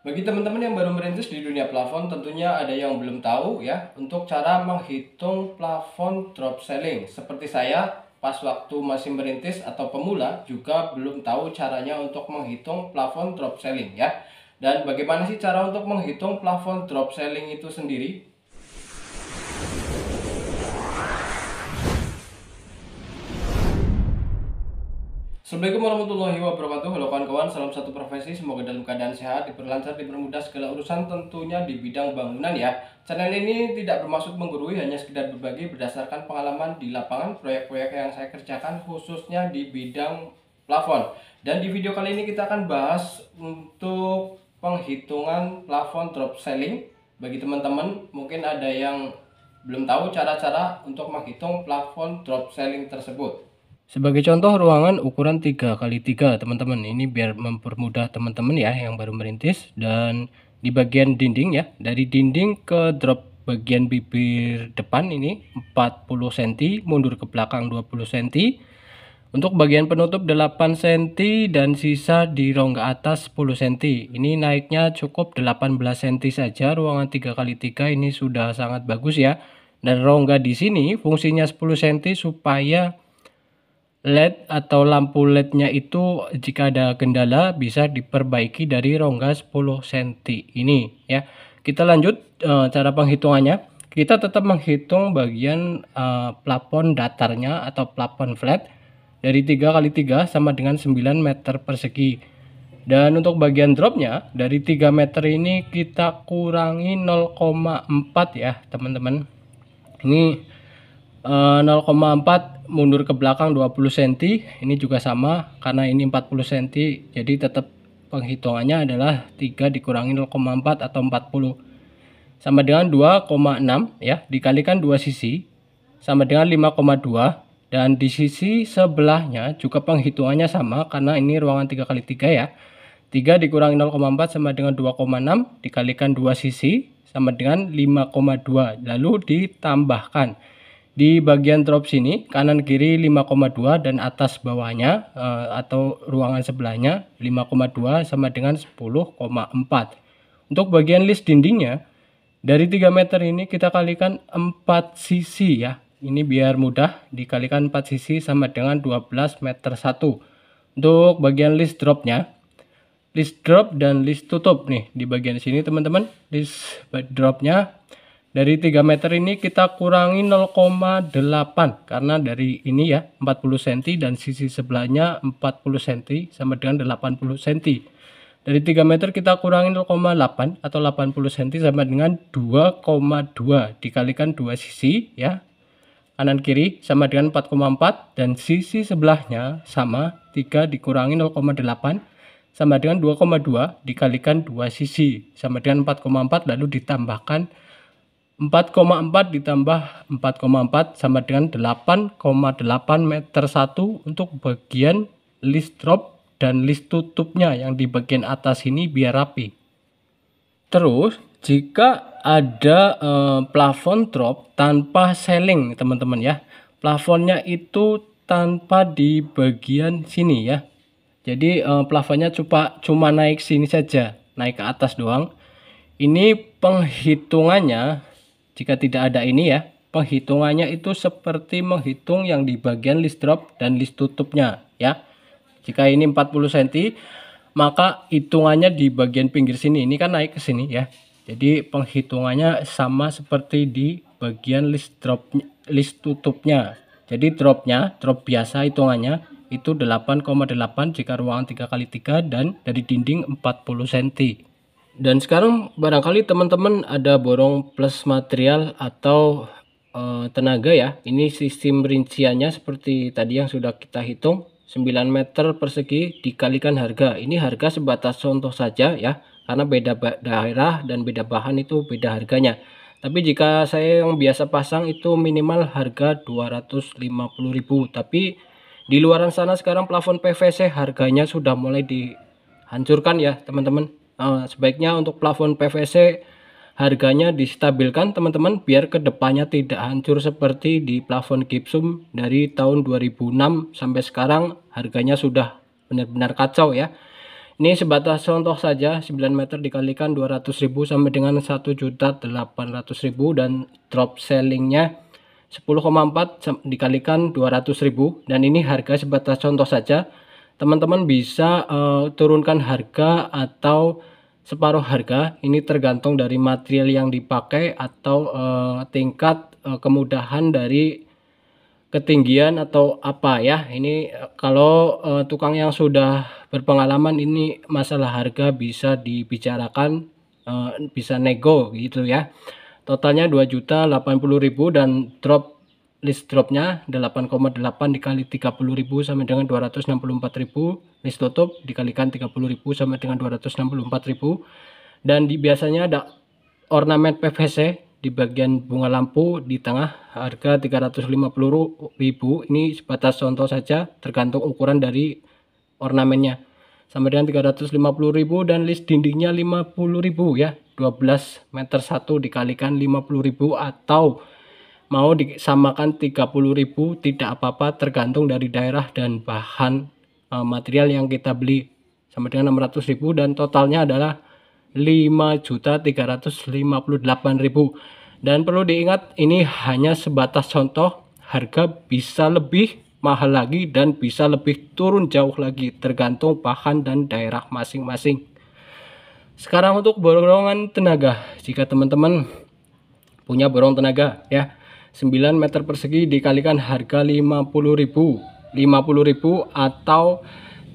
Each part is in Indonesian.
Bagi teman-teman yang baru merintis di dunia plafon, tentunya ada yang belum tahu ya untuk cara menghitung plafon drop ceiling. Seperti saya, pas waktu masih merintis atau pemula juga belum tahu caranya untuk menghitung plafon drop ceiling ya. Dan bagaimana sih cara untuk menghitung plafon drop ceiling itu sendiri? Assalamualaikum warahmatullahi wabarakatuh. Halo kawan-kawan, salam satu profesi. Semoga dalam keadaan sehat, diperlancar, dipermudah segala urusan tentunya di bidang bangunan ya. Channel ini tidak bermaksud menggurui, hanya sekedar berbagi berdasarkan pengalaman di lapangan, proyek-proyek yang saya kerjakan khususnya di bidang plafon. Dan di video kali ini kita akan bahas untuk penghitungan plafon drop ceiling. Bagi teman-teman mungkin ada yang belum tahu cara-cara untuk menghitung plafon drop ceiling tersebut. Sebagai contoh, ruangan ukuran 3x3 teman-teman, ini biar mempermudah teman-teman ya yang baru merintis. Dan di bagian dinding ya, dari dinding ke drop bagian bibir depan ini 40 cm, mundur ke belakang 20 cm. Untuk bagian penutup 8 cm dan sisa di rongga atas 10 cm. Ini naiknya cukup 18 cm saja. Ruangan 3x3 ini sudah sangat bagus ya. Dan rongga di sini fungsinya 10 cm supaya LED atau lampu LED-nya itu jika ada kendala bisa diperbaiki dari rongga 10 cm ini ya. Kita lanjut cara penghitungannya. Kita tetap menghitung bagian plafon datarnya atau plafon flat dari 3x3 sama dengan 9 meter persegi. Dan untuk bagian dropnya dari 3 meter ini kita kurangi 0,4 ya teman-teman. Ini 0,4 mundur ke belakang 20 cm. Ini juga sama karena ini 40 cm, jadi tetap penghitungannya adalah 3 dikurangi 0,4 atau 40 sama dengan 2,6 ya, dikalikan dua sisi sama dengan 5,2. Dan di sisi sebelahnya juga penghitungannya sama karena ini ruangan 3x3 ya. 3 dikurangi 0,4 sama dengan 2,6 dikalikan dua sisi sama dengan 5,2, lalu ditambahkan di bagian drop sini kanan kiri 5,2 dan atas bawahnya atau ruangan sebelahnya 5,2 sama dengan 10,4. Untuk bagian list dindingnya dari 3 meter ini kita kalikan 4 sisi ya. Ini biar mudah, dikalikan 4 sisi sama dengan 12 meter 1. Untuk bagian list dropnya, list drop dan list tutup nih di bagian sini teman-teman. List dropnya dari 3 meter ini kita kurangi 0,8 karena dari ini ya 40 cm dan sisi sebelahnya 40 cm sama dengan 80 cm. Dari 3 meter kita kurangi 0,8 atau 80 cm sama dengan 2,2 dikalikan dua sisi ya. Kanan kiri sama dengan 4,4 dan sisi sebelahnya sama 3 dikurangi 0,8 sama dengan 2,2 dikalikan dua sisi sama dengan 4,4 lalu ditambahkan 4,4 ditambah 4,4 sama dengan 8,8 meter 1 untuk bagian list drop dan list tutupnya yang di bagian atas ini biar rapi. Terus jika ada plafon drop tanpa ceiling teman-teman ya, plafonnya itu tanpa di bagian sini ya, jadi plafonnya cuma naik sini saja, naik ke atas doang. Ini penghitungannya jika tidak ada ini ya, penghitungannya itu seperti menghitung yang di bagian list drop dan list tutupnya ya. Jika ini 40 cm maka hitungannya di bagian pinggir sini, ini kan naik ke sini ya. Jadi penghitungannya sama seperti di bagian list drop, list tutupnya. Jadi drop biasa hitungannya itu 8,8 jika ruangan 3x3 dan dari dinding 40 cm. Dan sekarang barangkali teman-teman ada borong plus material atau tenaga ya. Ini sistem rinciannya seperti tadi yang sudah kita hitung, 9 meter persegi dikalikan harga. Ini harga sebatas contoh saja ya, karena beda daerah dan beda bahan itu beda harganya. Tapi jika saya yang biasa pasang itu minimal harga 250.000. Tapi di luaran sana sekarang plafon PVC harganya sudah mulai dihancurkan ya teman-teman. Sebaiknya untuk plafon PVC harganya distabilkan teman-teman, biar kedepannya tidak hancur seperti di plafon gypsum dari tahun 2006 sampai sekarang harganya sudah benar-benar kacau ya. Ini sebatas contoh saja, 9 meter dikalikan 200.000 sampai dengan 1.800.000, dan drop sellingnya 10,4 dikalikan 200.000, dan ini harga sebatas contoh saja. Teman-teman bisa turunkan harga atau separuh harga, ini tergantung dari material yang dipakai atau tingkat kemudahan dari ketinggian atau apa ya. Ini kalau tukang yang sudah berpengalaman, ini masalah harga bisa dibicarakan, bisa nego gitu ya. Totalnya 2.080.000, dan list dropnya 8,8 dikali 30.000 sama dengan 264.000, list tutup dikalikan 30.000 sama dengan 264.000, dan biasanya ada ornamen PVC di bagian bunga lampu di tengah, harga 350.000. Ini sebatas contoh saja, tergantung ukuran dari ornamennya, sama dengan 350.000, dan list dindingnya 50.000 ya, 12 meter 1 dikalikan 50.000, atau mau disamakan 30.000, tidak apa-apa, tergantung dari daerah dan bahan material yang kita beli, sama dengan 600.000, dan totalnya adalah 5.358.000. Dan perlu diingat, ini hanya sebatas contoh, harga bisa lebih mahal lagi dan bisa lebih turun jauh lagi, tergantung bahan dan daerah masing-masing. Sekarang untuk borongan tenaga, jika teman-teman punya borong tenaga ya, 9 meter persegi dikalikan harga 50.000 atau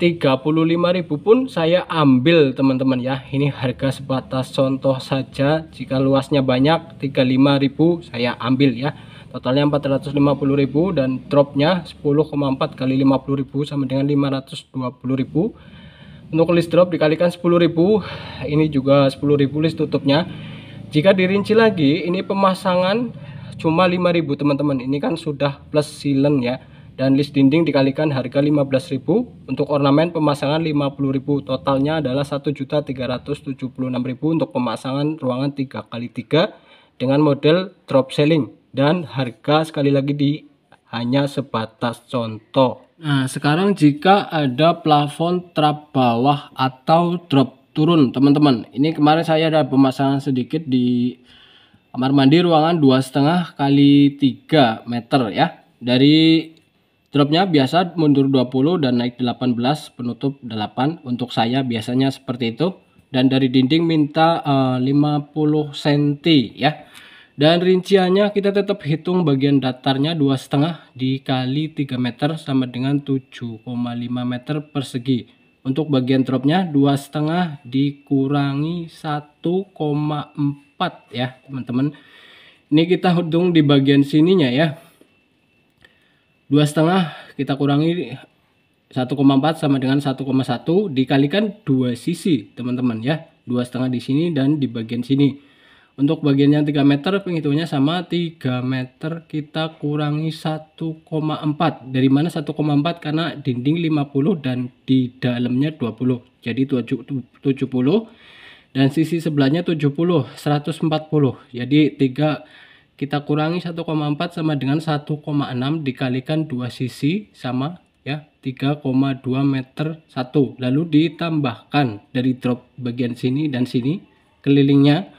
35.000 pun saya ambil teman-teman ya. Ini harga sebatas contoh saja, jika luasnya banyak 35.000 saya ambil ya. Totalnya 450.000, dan dropnya 10,4 kali 50.000 sama dengan 520.000. Untuk list drop dikalikan 10.000, ini juga 10.000 list tutupnya. Jika dirinci lagi, ini pemasangan cuma 5.000 teman-teman, ini kan sudah plus silen ya. Dan list dinding dikalikan harga 15.000, untuk ornamen pemasangan 50.000, totalnya adalah 1.376.000 untuk pemasangan ruangan 3x3 dengan model drop selling, dan harga sekali lagi hanya sebatas contoh. Nah, sekarang jika ada plafon trap bawah atau drop turun teman-teman, ini kemarin saya ada pemasangan sedikit di kamar mandi ruangan 2,5 kali 3 meter ya. Dari dropnya biasa mundur 20 dan naik 18, penutup 8 untuk saya biasanya seperti itu. Dan dari dinding minta 50 cm ya. Dan rinciannya kita tetap hitung bagian datarnya 2,5 dikali 3 meter sama dengan 7,5 meter persegi. Untuk bagian dropnya 2,5 dikurangi 1,4 ya teman-teman. Ini kita hitung di bagian sininya ya. 2,5 kita kurangi 1,4 sama dengan 1,1 dikalikan 2 sisi teman-teman ya. 2,5 di sini dan di bagian sini. Untuk bagian yang 3 meter penghitungannya sama, 3 meter kita kurangi 1,4. Dari mana 1,4? Karena dinding 50 dan di dalamnya 20. Jadi 70 dan sisi sebelahnya 70, 140. Jadi 3 kita kurangi 1,4 sama dengan 1,6 dikalikan 2 sisi sama ya, 3,2 meter 1. Lalu ditambahkan dari drop bagian sini dan sini kelilingnya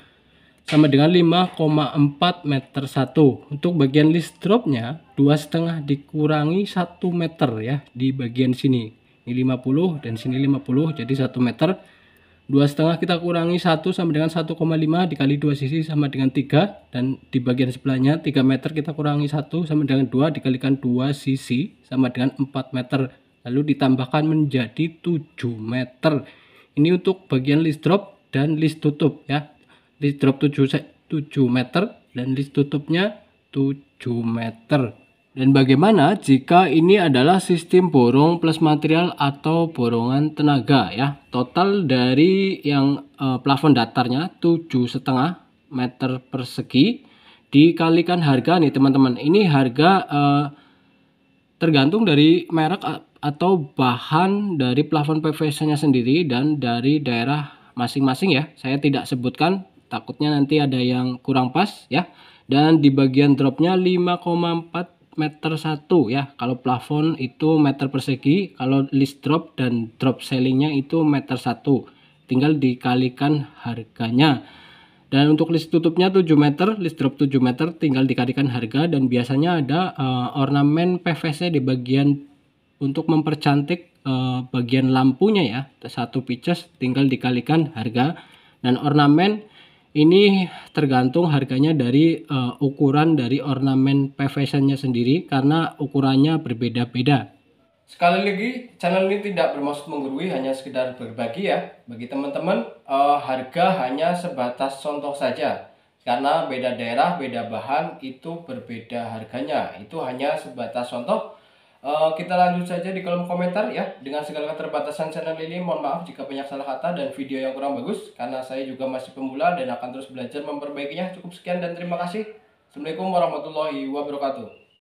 sama dengan 5,4 meter 1. Untuk bagian list dropnya 2,5 dikurangi 1 meter ya, di bagian sini. Ini 50 dan sini 50, jadi 1 meter. 2,5 kita kurangi 1 sama dengan 1,5 dikali 2 sisi sama dengan 3, dan di bagian sebelahnya 3 meter kita kurangi 1 sama dengan 2 dikalikan 2 sisi sama dengan 4 meter, lalu ditambahkan menjadi 7 meter. Ini untuk bagian list drop dan list tutup ya. List drop 7 meter dan list tutupnya 7 meter. Dan bagaimana jika ini adalah sistem borong plus material atau borongan tenaga ya. Total dari yang plafon datarnya 7,5 meter persegi dikalikan harga nih teman-teman. Ini harga tergantung dari merek atau bahan dari plafon PVC nya sendiri dan dari daerah masing-masing ya. Saya tidak sebutkan, takutnya nanti ada yang kurang pas ya. Dan di bagian dropnya 5,4 meter satu ya. Kalau plafon itu meter persegi, kalau list drop dan drop ceilingnya itu meter satu. Tinggal dikalikan harganya. Dan untuk list tutupnya 7 meter, list drop 7 meter, tinggal dikalikan harga. Dan biasanya ada ornamen PVC di bagian untuk mempercantik bagian lampunya ya. Satu pieces tinggal dikalikan harga. Dan ornamen ini tergantung harganya dari ukuran dari ornamen PVC-nya sendiri karena ukurannya berbeda-beda. Sekali lagi, channel ini tidak bermaksud menggurui, hanya sekedar berbagi ya. Bagi teman-teman, harga hanya sebatas contoh saja. Karena beda daerah, beda bahan, itu berbeda harganya. Itu hanya sebatas contoh. Kita lanjut saja di kolom komentar ya. Dengan segala keterbatasan channel ini, mohon maaf jika banyak salah kata dan video yang kurang bagus. Karena saya juga masih pemula dan akan terus belajar memperbaikinya. Cukup sekian dan terima kasih. Assalamualaikum warahmatullahi wabarakatuh.